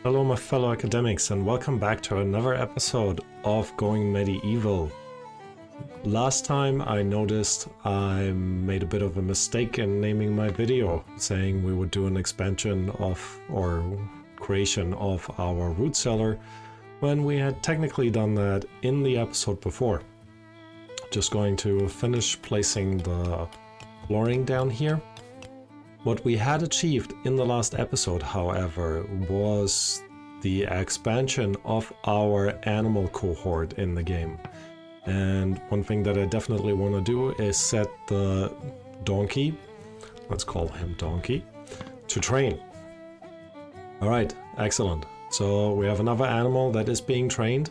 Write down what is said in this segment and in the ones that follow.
Hello my fellow academics and welcome back to another episode of Going Medieval. Last time I noticed I made a bit of a mistake in naming my video, saying we would do an expansion of or creation of our root cellar when we had technically done that in the episode before. Just going to finish placing the flooring down here. What we had achieved in the last episode, however, was the expansion of our animal cohort in the game. And one thing that I definitely want to do is set the donkey, let's call him Donkey, to train. Alright, excellent. So we have another animal that is being trained.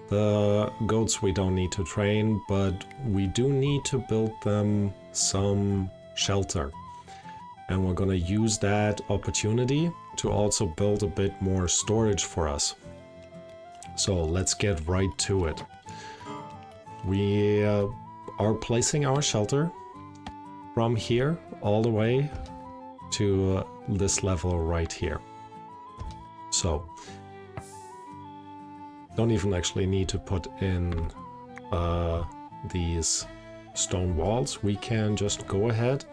The goats we don't need to train, but we do need to build them some shelter. And we're going to use that opportunity to also build a bit more storage for us. So let's get right to it. We are placing our shelter from here all the way to this level right here. So don't even actually need to put in these stone walls. We can just go ahead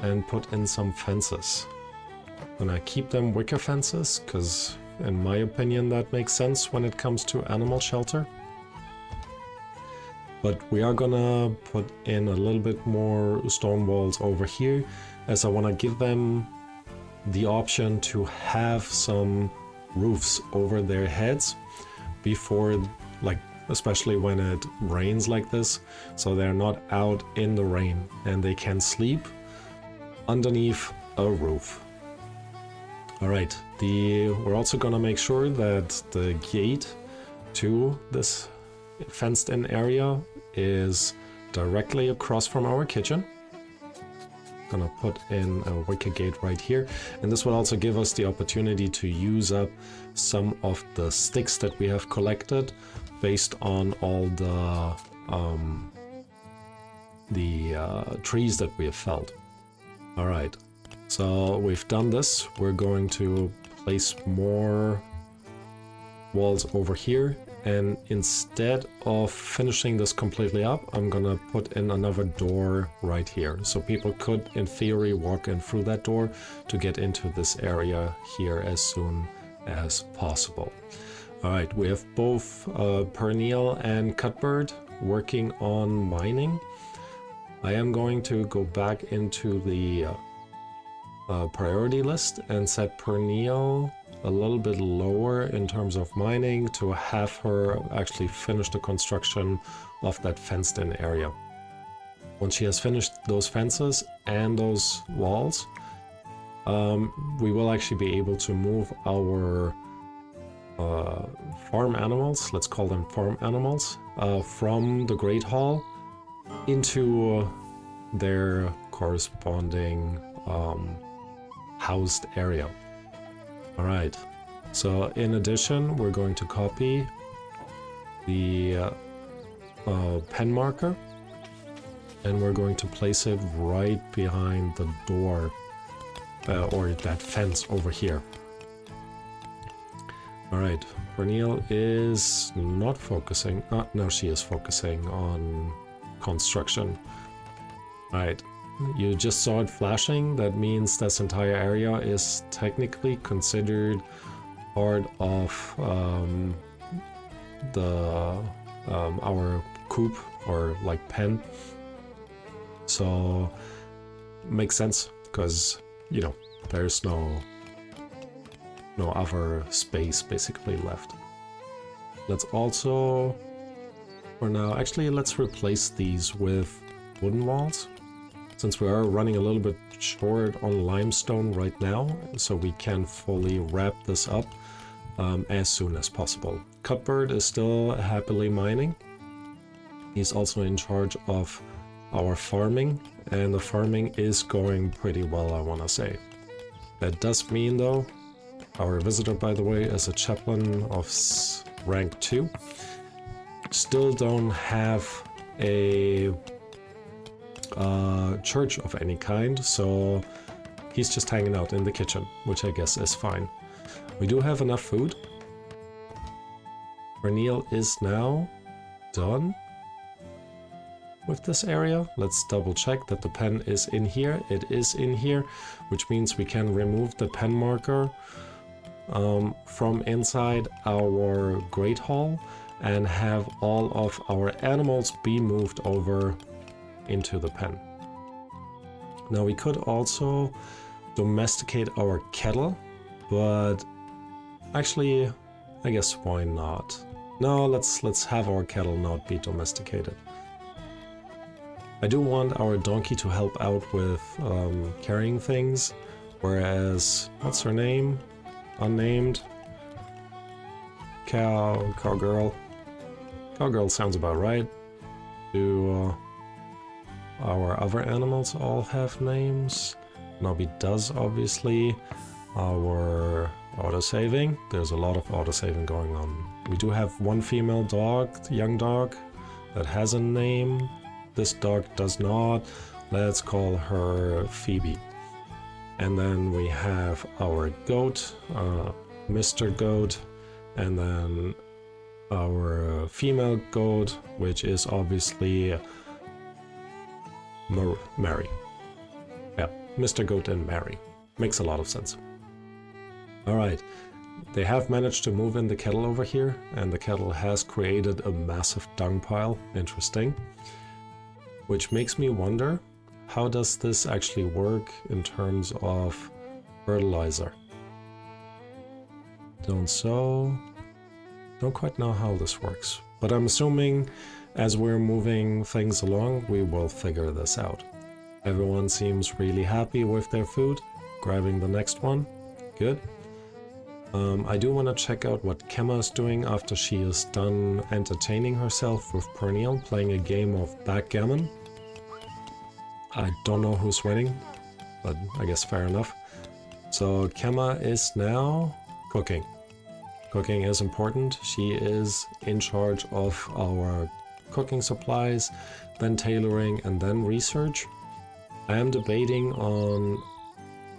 and put in some fences. I'm gonna keep them wicker fences because in my opinion that makes sense when it comes to animal shelter. But we are gonna put in a little bit more stone walls over here, as I want to give them the option to have some roofs over their heads before, like, especially when it rains like this, so they're not out in the rain and they can sleep underneath a roof. Alright, we're also gonna make sure that the gate to this fenced in area is directly across from our kitchen. Gonna put in a wicker gate right here, and this will also give us the opportunity to use up some of the sticks that we have collected based on all the trees that we have felled. Alright, so we've done this. We're going to place more walls over here, and instead of finishing this completely up, I'm gonna put in another door right here. So people could, in theory, walk in through that door to get into this area here as soon as possible. Alright, we have both Perennial and Cutbird working on mining. I am going to go back into the priority list and set Perennial a little bit lower in terms of mining to have her actually finish the construction of that fenced in area. Once she has finished those fences and those walls, we will actually be able to move our farm animals, let's call them farm animals, from the Great Hall into their corresponding housed area. Alright, so in addition, we're going to copy the pen marker, and we're going to place it right behind the door, or that fence over here. Alright, Perennial is not focusing, no, she is focusing on construction. Alright, you just saw it flashing. That means this entire area is technically considered part of our coop, or like pen. So makes sense because, you know, there's no other space basically left. Let's also, for now, actually let's replace these with wooden walls, since we are running a little bit short on limestone right now, so we can fully wrap this up as soon as possible. Cutbird is still happily mining. He's also in charge of our farming, and the farming is going pretty well, I want to say. That does mean, though, our visitor, by the way, is a chaplain of rank 2. Still don't have a church of any kind, so he's just hanging out in the kitchen, which I guess is fine. We do have enough food. Pernille is now done with this area. Let's double check that the pen is in here. It is in here, which means we can remove the pen marker from inside our Great Hall and have all of our animals be moved over into the pen. Now we could also domesticate our kettle, but actually, I guess why not? No, let's have our kettle not be domesticated. I do want our donkey to help out with carrying things, whereas, what's her name? Unnamed? Cowgirl. Cowgirl sounds about right. Do our other animals all have names? Nobby does, obviously. Our autosaving. There's a lot of autosaving going on. We do have one female dog, young dog, that has a name. This dog does not. Let's call her Phoebe. And then we have our goat, Mr. Goat, and then our female goat, which is obviously Mary. Yeah, Mr. Goat and Mary. Makes a lot of sense. Alright, they have managed to move in the kettle over here, and the kettle has created a massive dung pile. Interesting. Which makes me wonder, how does this actually work in terms of fertilizer? Don't quite know how this works, but I'm assuming as we're moving things along, we will figure this out. Everyone seems really happy with their food. Grabbing the next one. Good. I do want to check out what Kemma is doing after she is done entertaining herself with Pernille, playing a game of backgammon. I don't know who's winning, but I guess fair enough. So Kemma is now cooking. Cooking is important. She is in charge of our cooking supplies, then tailoring, and then research. I am debating on...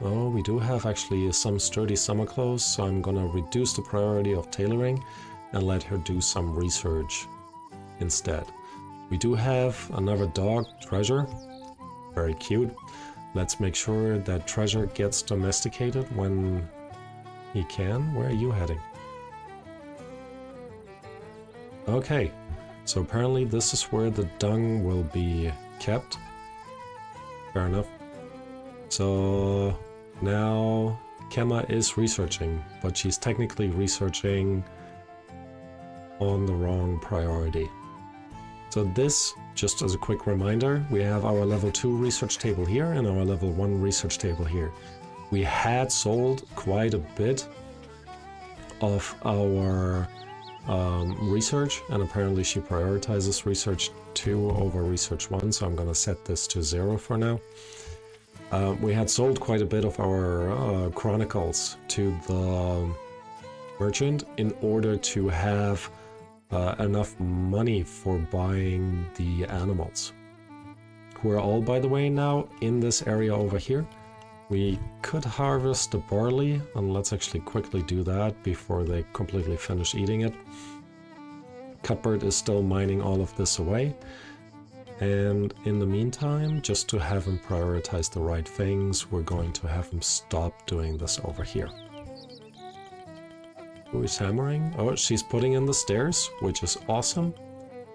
Oh, we do have actually some sturdy summer clothes, so I'm gonna reduce the priority of tailoring and let her do some research instead. We do have another dog, Treasure. Very cute. Let's make sure that Treasure gets domesticated when he can. Where are you heading? Okay, so apparently this is where the dung will be kept. Fair enough. So now Kemma is researching, but she's technically researching on the wrong priority. So this, just as a quick reminder, we have our level 2 research table here and our level 1 research table here. We had sold quite a bit of our research, and apparently she prioritizes research 2 over research 1, so I'm gonna set this to 0 for now. We had sold quite a bit of our chronicles to the merchant in order to have enough money for buying the animals. We're all, by the way, now in this area over here. We could harvest the barley, and let's actually quickly do that before they completely finish eating it. Cuthbert is still mining all of this away. And in the meantime, just to have him prioritize the right things, we're going to have him stop doing this over here. Who is hammering? Oh, she's putting in the stairs, which is awesome,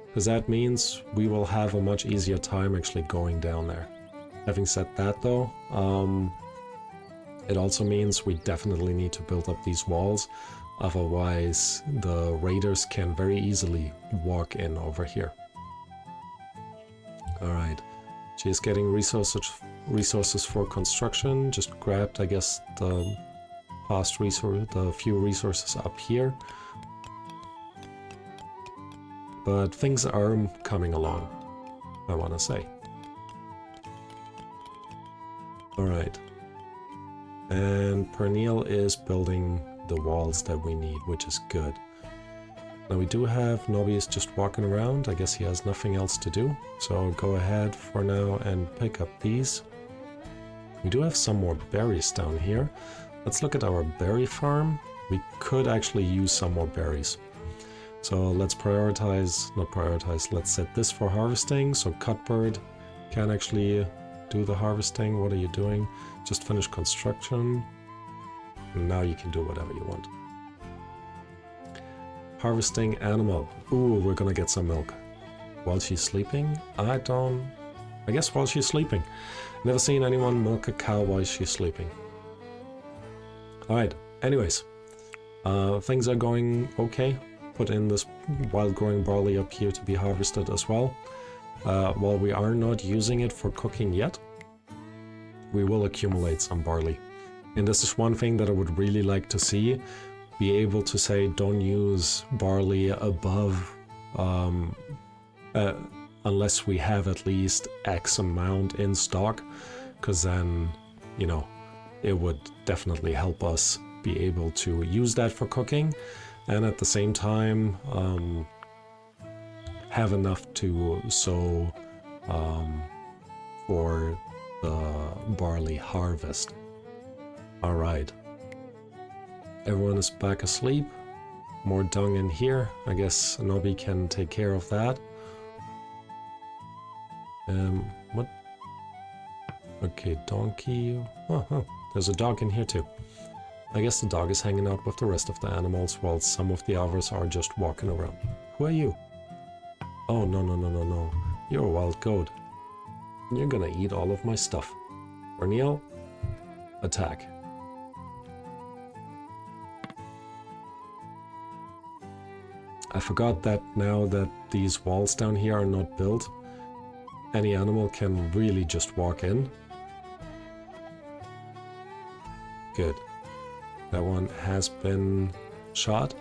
because that means we will have a much easier time actually going down there. Having said that though, it also means we definitely need to build up these walls, otherwise the raiders can very easily walk in over here. Alright, she is getting resources for construction. Just grabbed, I guess, the few resources up here. But things are coming along, I want to say. Alright. And Pernille is building the walls that we need, which is good. Now we do have Nobby is just walking around. I guess he has nothing else to do. So I'll go ahead for now and pick up these. We do have some more berries down here. Let's look at our berry farm. we could actually use some more berries. So let's let's set this for harvesting, so Cutbird can actually do the harvesting. What are you doing? Just finish construction. Now you can do whatever you want. Harvesting animal. Ooh, we're gonna get some milk. While she's sleeping? I guess while she's sleeping. Never seen anyone milk a cow while she's sleeping. Alright, anyways. Things are going okay. Put in this wild growing barley up here to be harvested as well. While we are not using it for cooking yet, we will accumulate some barley. And this is one thing that I would really like to see. Be able to say don't use barley above unless we have at least X amount in stock, because then, you know, it would definitely help us be able to use that for cooking, and at the same time have enough to sow for the barley harvest. All right. Everyone is back asleep. More dung in here. I guess Nobby can take care of that. What? Okay, donkey. Oh, there's a dog in here too. I guess the dog is hanging out with the rest of the animals while some of the others are just walking around. Who are you? Oh, no. You're a wild goat. You're gonna eat all of my stuff. Cornel, attack. I forgot that now that these walls down here are not built, any animal can really just walk in. Good. That one has been shot,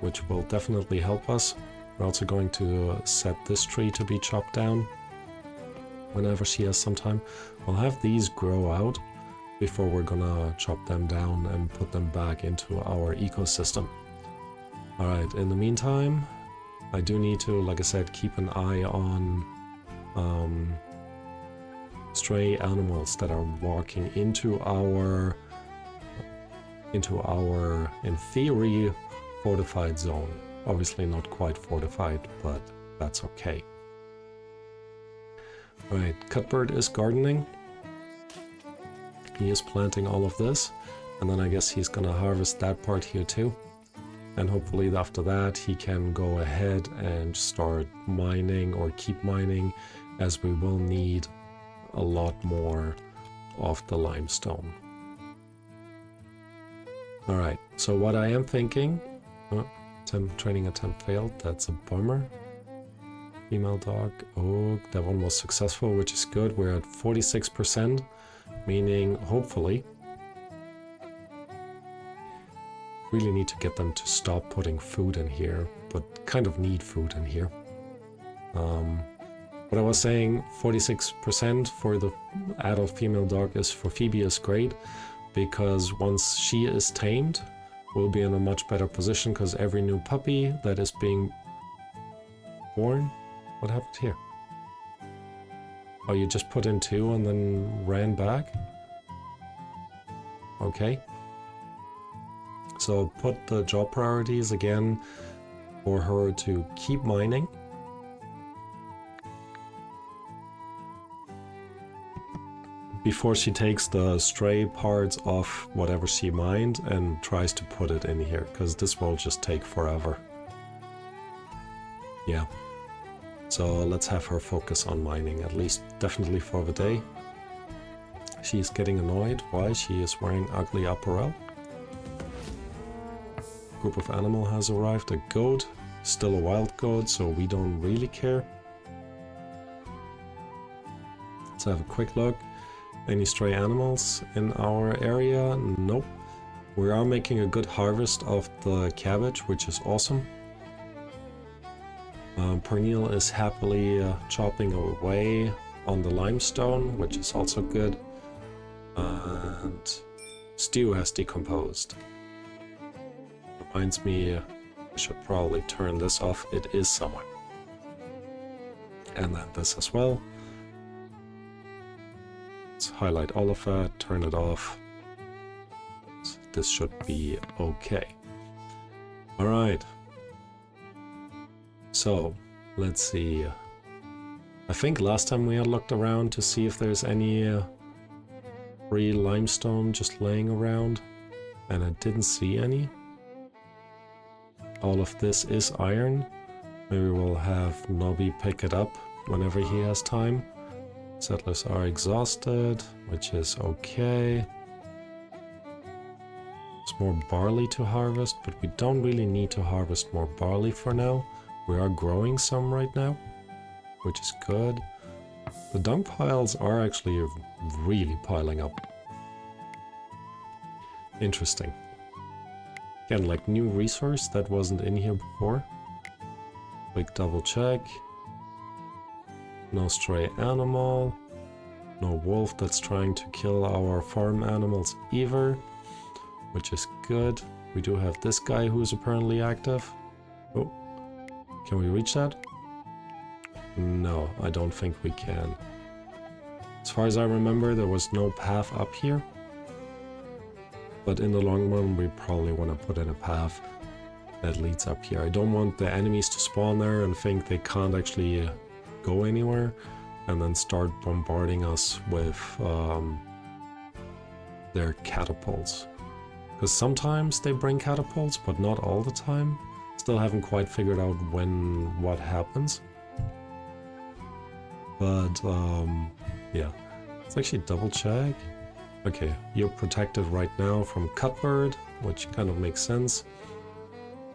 which will definitely help us. We're also going to set this tree to be chopped down whenever she has some time. We'll have these grow out before we're gonna chop them down and put them back into our ecosystem. Alright, in the meantime, I do need to, like I said, keep an eye on stray animals that are walking into our, in theory, fortified zone. Obviously not quite fortified, but that's okay. Alright, Cutbird is gardening. He is planting all of this, and then I guess he's gonna harvest that part here too. And hopefully after that he can go ahead and start mining or keep mining, as we will need a lot more of the limestone. Alright, so what I am thinking... training attempt failed, that's a bummer. Female dog, oh, that one was successful, which is good. We're at 46%, meaning hopefully really need to get them to stop putting food in here, but kind of need food in here. What I was saying, 46% for the adult female dog is for Phoebe is great, because once she is tamed, we'll be in a much better position, because every new puppy that is being born... What happened here? Oh, you just put in 2 and then ran back? Okay. So put the job priorities again for her to keep mining. Before she takes the stray parts of whatever she mined and tries to put it in here, because this will just take forever. Yeah. So let's have her focus on mining, at least definitely for the day. She's getting annoyed. Why? She is wearing ugly apparel. Group of animal has arrived. A goat, still a wild goat, so we don't really care. Let's have a quick look. Any stray animals in our area? Nope. We are making a good harvest of the cabbage, which is awesome. Pernille is happily chopping away on the limestone, which is also good. And stew has decomposed. Reminds me, I should probably turn this off. It is somewhere. And then this as well. Let's highlight all of that, turn it off. Let's this should be okay. Alright. So, let's see. I think last time we had looked around to see if there's any free limestone just laying around, and I didn't see any. All of this is iron. Maybe we'll have Nobby pick it up whenever he has time. Settlers are exhausted, which is okay. There's more barley to harvest, but we don't really need to harvest more barley for now. We are growing some right now, which is good. The dung piles are actually really piling up. Interesting. Again, like new resource that wasn't in here before. Quick double check. No stray animal. No wolf that's trying to kill our farm animals either, which is good. We do have this guy who's apparently active. Oh, can we reach that? No, I don't think we can. As far as I remember, there was no path up here. But in the long run, we probably want to put in a path that leads up here. I don't want the enemies to spawn there and think they can't actually go anywhere, and then start bombarding us with their catapults. Because sometimes they bring catapults, but not all the time. Still haven't quite figured out when what happens. But yeah, let's actually double check. Okay, you're protected right now from Cutbird, which kind of makes sense.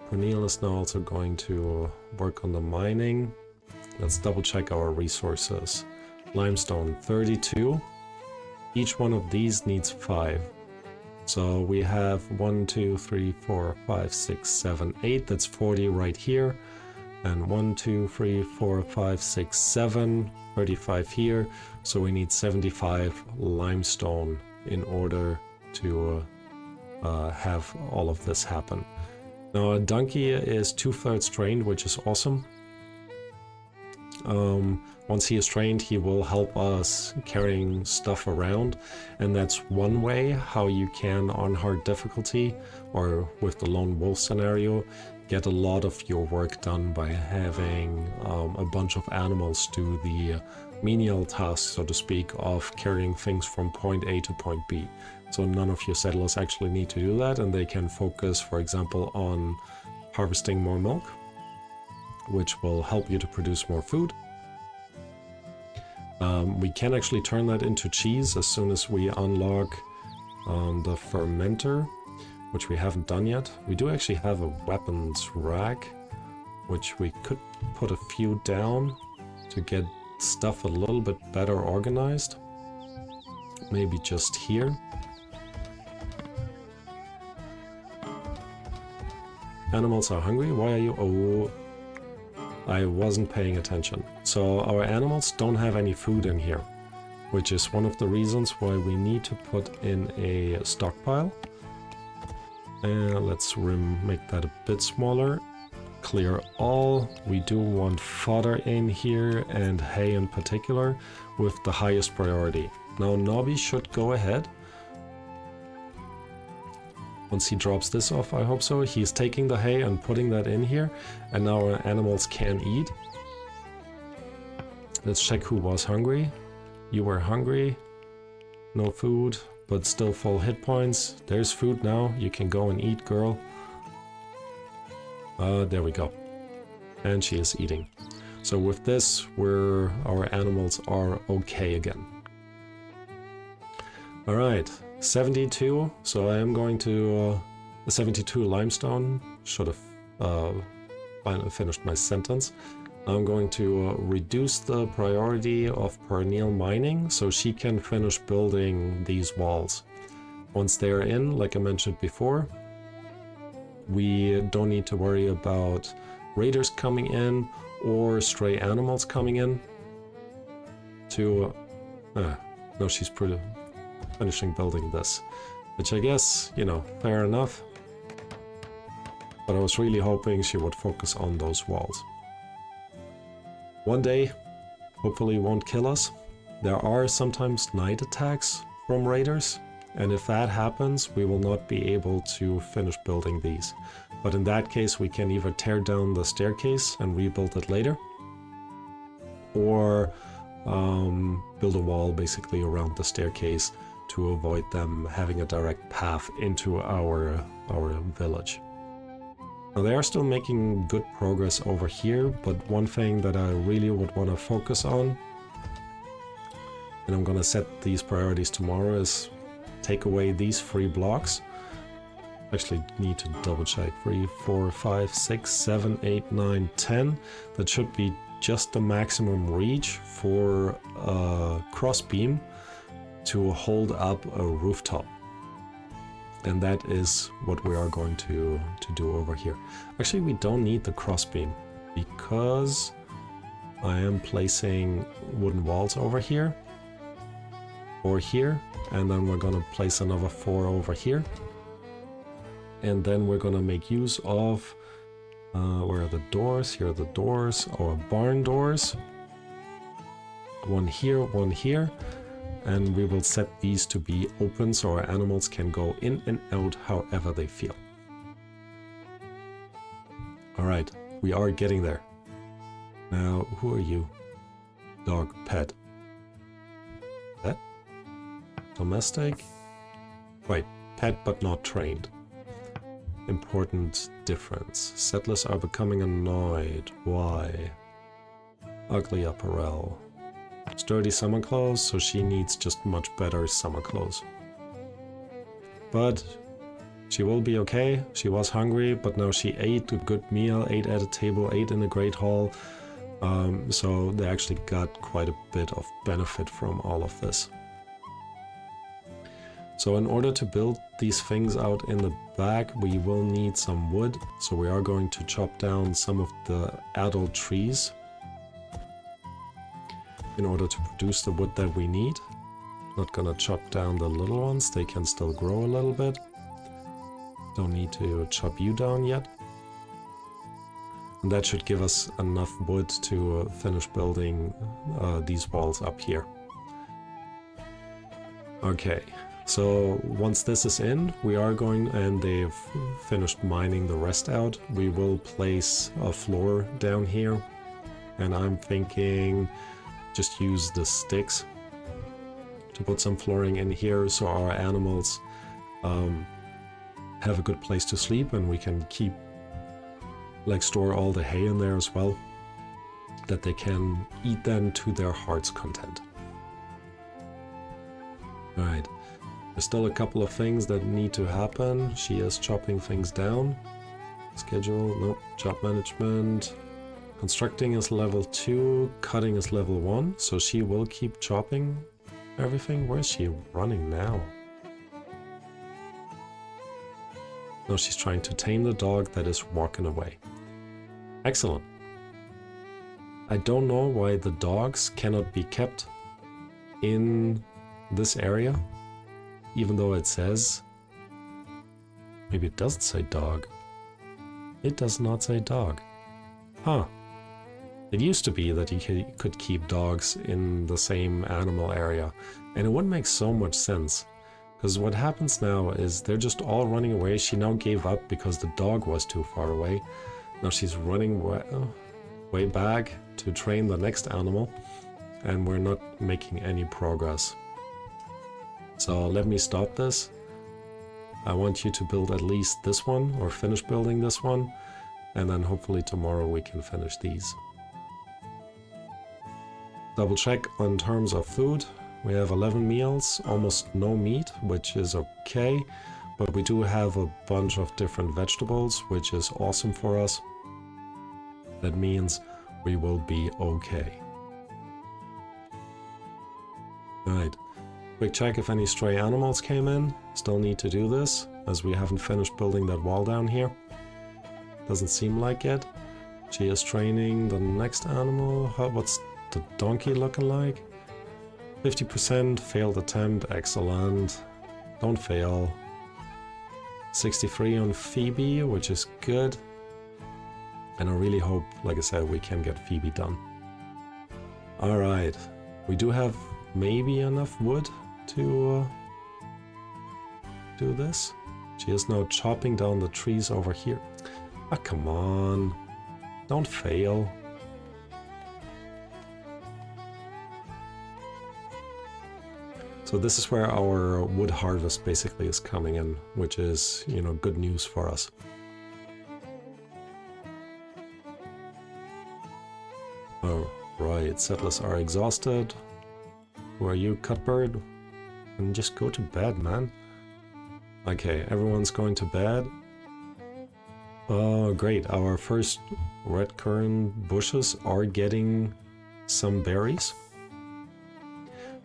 Pernille is now also going to work on the mining. Let's double check our resources. Limestone 32. Each one of these needs 5. So we have 1, 2, 3, 4, 5, 6, 7, 8. That's 40 right here. And 1, 2, 3, 4, 5, 6, 7. 35 here. So we need 75 limestone in order to have all of this happen. Now, a donkey is 2/3 trained, which is awesome. Once he is trained, he will help us carrying stuff around, and that's one way how you can, on hard difficulty or with the lone wolf scenario, get a lot of your work done by having a bunch of animals do the menial task, so to speak, of carrying things from point A to point B. So none of your settlers actually need to do that, and they can focus, for example, on harvesting more milk, which will help you to produce more food. We can actually turn that into cheese as soon as we unlock the fermenter, which we haven't done yet. We do actually have a weapons rack, which we could put a few down to get stuff a little bit better organized. Maybe just here. Animals are hungry. Why are you? Oh, I wasn't paying attention. So our animals don't have any food in here, which is one of the reasons why we need to put in a stockpile. And let's make that a bit smaller. Clear all. We do want fodder in here, and hay in particular, with the highest priority. Now Nobby should go ahead. Once he drops this off, I hope so. He's taking the hay and putting that in here, and now our animals can eat. Let's check who was hungry. You were hungry. No food, but still full hit points. There's food now. You can go and eat, girl. There we go. And she is eating. So with this, our animals are okay again. Alright, 72. So I am going to... 72 limestone. Should have finally finished my sentence. I'm going to reduce the priority of Pernille mining so she can finish building these walls. Once they're in, like I mentioned before, we don't need to worry about raiders coming in or stray animals coming in to... no, she's finishing building this. Which I guess, you know, fair enough. But I was really hoping she would focus on those walls. One day, hopefully won't kill us. There are sometimes night attacks from raiders. And if that happens, we will not be able to finish building these. But in that case, we can either tear down the staircase and rebuild it later, or build a wall basically around the staircase to avoid them having a direct path into our village. Now they are still making good progress over here, but one thing that I really would want to focus on, and I'm gonna set these priorities tomorrow, is take away these 3 blocks. Actually need to double check. 3, 4, 5, 6, 7, 8, 9, 10. That should be just the maximum reach for a crossbeam to hold up a rooftop. And that is what we are going to do over here. Actually, we don't need the crossbeam because I am placing wooden walls over here, or here, and then we're gonna place another 4 over here. And then we're gonna make use of, where are the doors? Here are the doors, or barn doors. One here, and we will set these to be open so our animals can go in and out however they feel. Alright, we are getting there. Now, who are you? Dog, pet. Pet? Domestic? Right, pet but not trained. Important difference. Settlers are becoming annoyed. Why? Ugly apparel. Sturdy summer clothes, so she needs just much better summer clothes. But she will be okay. She was hungry, but now she ate a good meal, ate at a table, ate in a great hall. So they actually got quite a bit of benefit from all of this. So in order to build these things out in the back, we will need some wood. So we are going to chop down some of the adult trees in order to produce the wood that we need. Not gonna chop down the little ones, they can still grow a little bit. Don't need to chop you down yet. And that should give us enough wood to finish building these walls up here. Okay, so once this is in, we are going, and they've finished mining the rest out, we will place a floor down here. And I'm thinking just use the sticks to put some flooring in here so our animals have a good place to sleep, and we can keep, like, store all the hay in there as well, that they can eat then to their heart's content. Alright, there's still a couple of things that need to happen. She is chopping things down. Schedule, nope. Job management. Constructing is level 2, cutting is level 1, so she will keep chopping everything. Where is she running now? No, she's trying to tame the dog that is walking away. Excellent. I don't know why the dogs cannot be kept in this area, even though it says... Maybe it doesn't say dog. It does not say dog. Huh. It used to be that you could keep dogs in the same animal area, and it wouldn't make so much sense. Because what happens now is they're just all running away. She now gave up because the dog was too far away. Now she's running way back to train the next animal, and we're not making any progress. So let me stop this. I want you to build at least this one, or finish building this one, and then hopefully tomorrow we can finish these. Double check on terms of food. We have 11 meals, almost no meat, which is okay, but we do have a bunch of different vegetables, which is awesome for us. That means we will be okay. Alright, quick check if any stray animals came in. Still need to do this, as we haven't finished building that wall down here. Doesn't seem like it. She is training the next animal. What's the donkey looking like? 50% failed attempt, excellent. Don't fail. 63 on Phoebe, which is good. And I really hope, like I said, we can get Phoebe done. Alright, we do have maybe enough wood to do this. She is now chopping down the trees over here. Ah, come on. Don't fail. So this is where our wood harvest basically is coming in, which is, you know, good news for us. Oh, right. Settlers are exhausted. Who are you, Cutbird? And just go to bed, man. Okay, everyone's going to bed. Oh, great. Our first red currant bushes are getting some berries.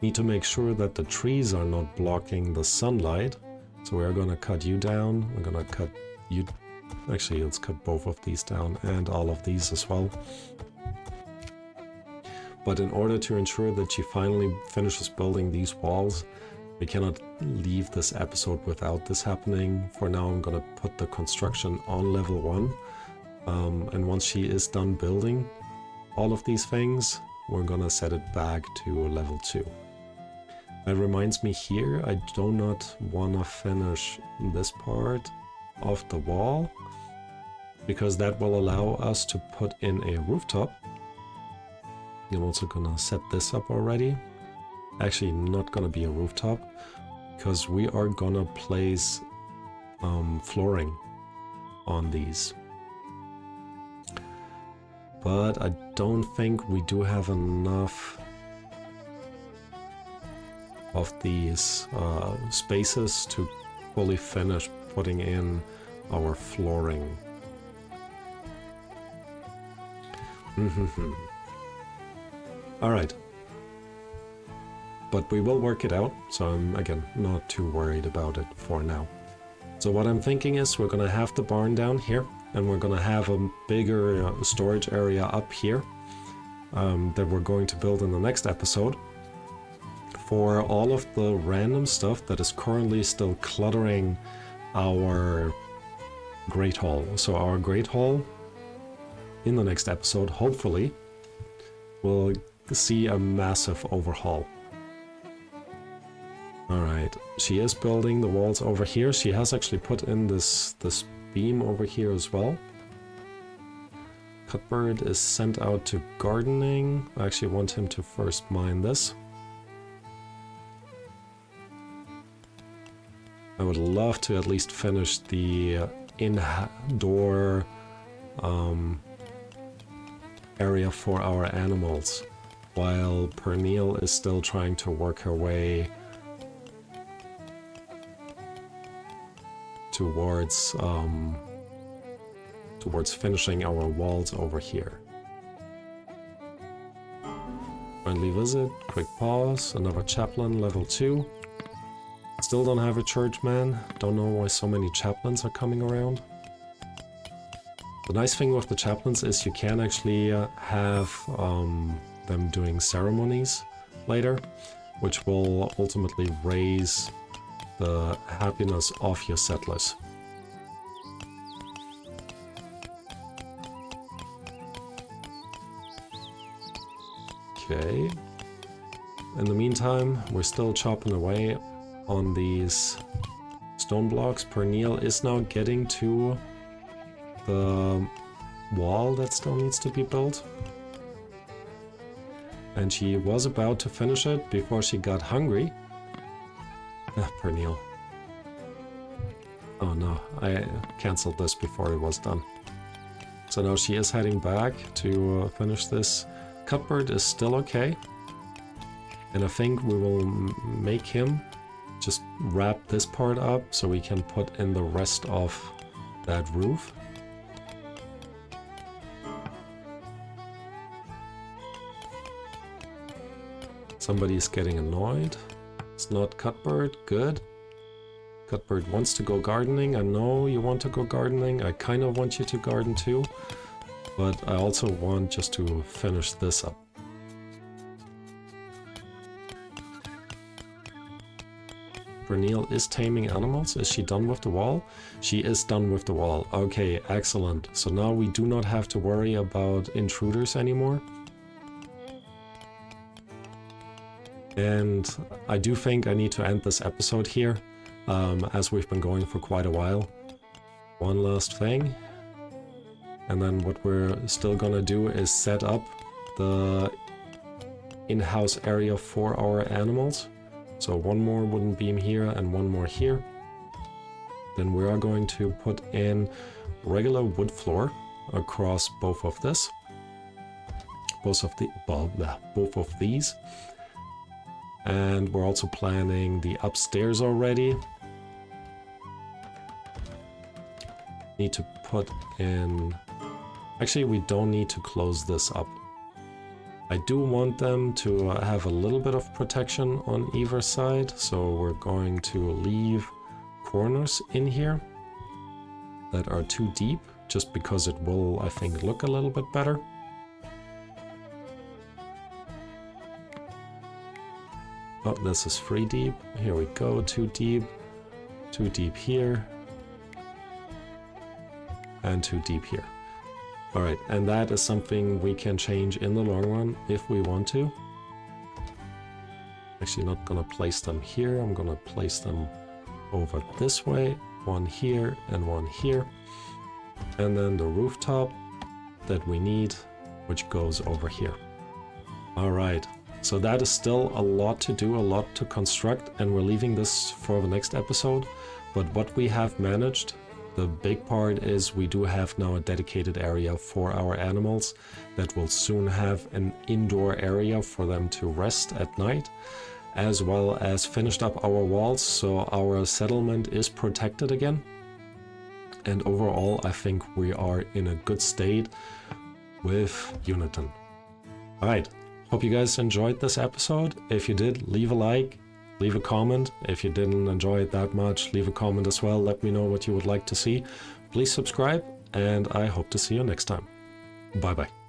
Need to make sure that the trees are not blocking the sunlight. So we're gonna cut you down. We're gonna cut you... Actually, let's cut both of these down and all of these as well. But in order to ensure that she finally finishes building these walls, we cannot leave this episode without this happening. For now, I'm gonna put the construction on level 1. And once she is done building all of these things, we're gonna set it back to level 2. That reminds me here, I do not wanna finish this part of the wall, because that will allow us to put in a rooftop. I'm also gonna set this up already. Actually, not gonna be a rooftop, because we are gonna place flooring on these. But I don't think we do have enough of these spaces to fully finish putting in our flooring. Alright. But we will work it out, so I'm, again, not too worried about it for now. So what I'm thinking is we're gonna have the barn down here, and we're gonna have a bigger storage area up here that we're going to build in the next episode for all of the random stuff that is currently still cluttering our Great Hall. So our Great Hall in the next episode, hopefully, will see a massive overhaul. Alright, she is building the walls over here. She has actually put in this beam over here as well. Cutbird is sent out to gardening. I actually want him to first mine this. I would love to at least finish the indoor area for our animals, while Pernille is still trying to work her way towards finishing our walls over here. Friendly visit, quick pause, another chaplain, level 2. Still don't have a church man. Don't know why so many chaplains are coming around. The nice thing with the chaplains is you can actually have them doing ceremonies later, which will ultimately raise the happiness of your settlers. Okay. In the meantime, we're still chopping away on these stone blocks. Pernille is now getting to the wall that still needs to be built. And she was about to finish it before she got hungry. Pernille. Oh no, I cancelled this before it was done. So now she is heading back to finish this. Cutbird is still okay. And I think we will make him just wrap this part up so we can put in the rest of that roof. Somebody's getting annoyed. It's not Cutbird. Good. Cutbird wants to go gardening. I know you want to go gardening. I kind of want you to garden too. But I also want just to finish this up. Pernille is taming animals. Is she done with the wall? She is done with the wall. Okay, excellent. So now we do not have to worry about intruders anymore. And I do think I need to end this episode here, as we've been going for quite a while. One last thing. And then what we're still gonna do is set up the in-house area for our animals. So one more wooden beam here and one more here. Then we are going to put in regular wood floor across both of this. Both of these. And we're also planning the upstairs already. Need to put in... Actually, we don't need to close this up. I do want them to have a little bit of protection on either side, so we're going to leave corners in here that are too deep, just because it will, I think, look a little bit better. Oh, this is 3 deep. Here we go, 2 deep here, and 2 deep here. Alright, and that is something we can change in the long run if we want to. Actually not gonna place them here, I'm gonna place them over this way, one here and one here. And then the rooftop that we need, which goes over here. Alright, so that is still a lot to do, a lot to construct, and we're leaving this for the next episode. But what we have managed, the big part is we do have now a dedicated area for our animals that will soon have an indoor area for them to rest at night, as well as finished up our walls, so our settlement is protected again. And overall, I think we are in a good state with Uniton. Alright, hope you guys enjoyed this episode. If you did, leave a like. Leave a comment. If you didn't enjoy it that much, leave a comment as well. Let me know what you would like to see. Please subscribe, and I hope to see you next time. Bye bye.